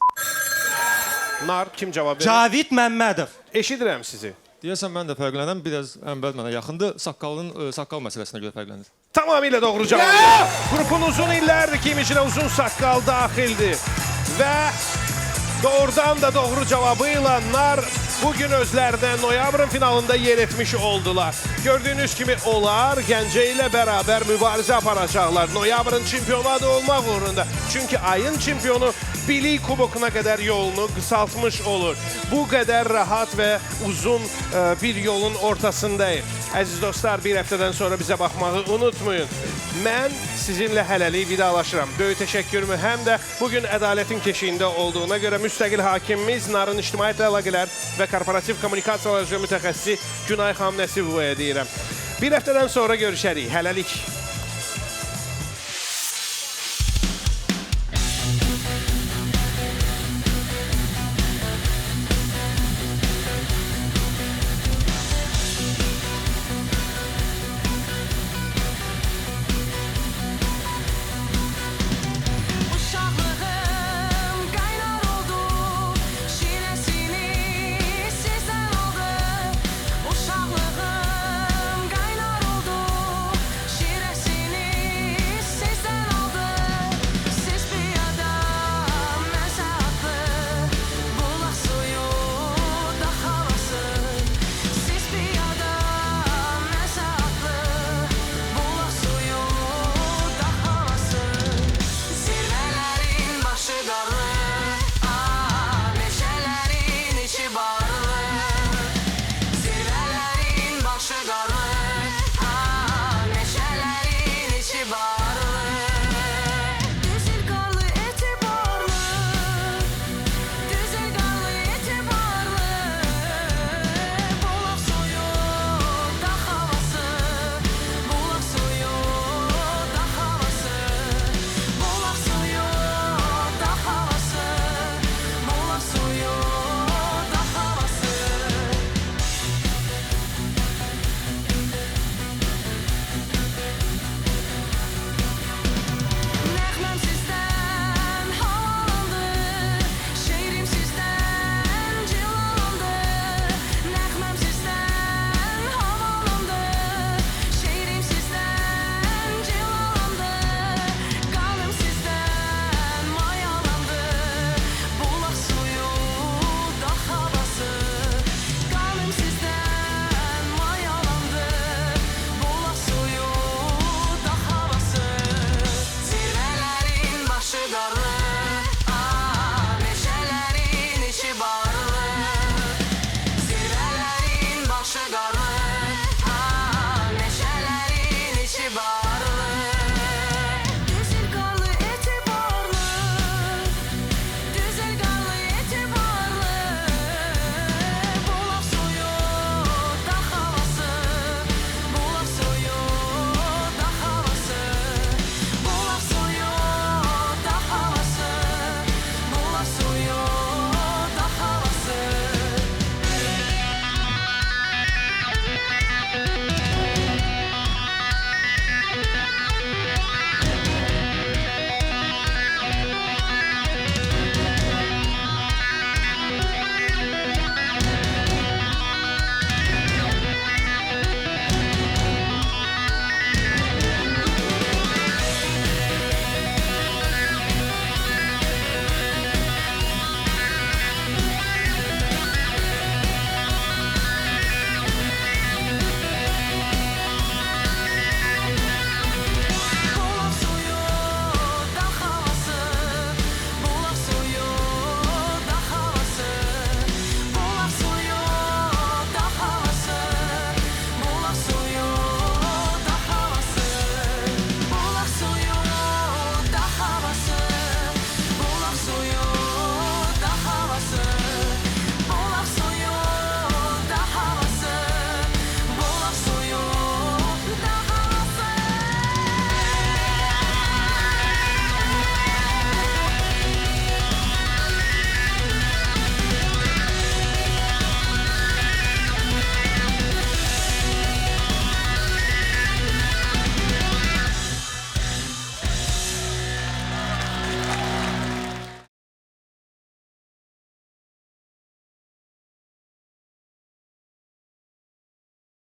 Nar, kim cavab verir?
Cavid Məmmədov.
Eşidirəm sizi.
Deyəsən mən də fərqlənəm, biraz əvvəl mənə yaxındır. Saqqal məsələsinə görə fərqlənir.
Tamamilə doğru cavab. Qrupun uzun illərdir ki, içinə uzun saqqal daxildir. Və doğrudan da doğru cavabıyla Nar bugün özlərinə noyabrın finalında yer etmiş oldular. Gördüyünüz kimi onlar Gəncə ilə bərabər mübarizə aparacaqlar. Noyabrın çempionu adı olmaq uğrunda. Çünki ayın çempionu Bilik kubokuna qədər yolunu qısaltmış olur. Bu qədər rahat və uzun bir yolun ortasındayıq. Əziz dostlar, bir həftədən sonra bizə baxmağı unutmayın. Mən sizinlə hələlik vidalaşıram. Böyük təşəkkürümü həm də bugün ədalətin keşiyində olduğuna görə müstəqil hakimimiz Narın İctimaiyyətlə Əlaqələr və Korporativ Kommunikasiyalar üzrə mütəxəssisi Günay xanım Nəsibovaya deyirəm. Bir həftədən sonra görüşərik. Hələlik.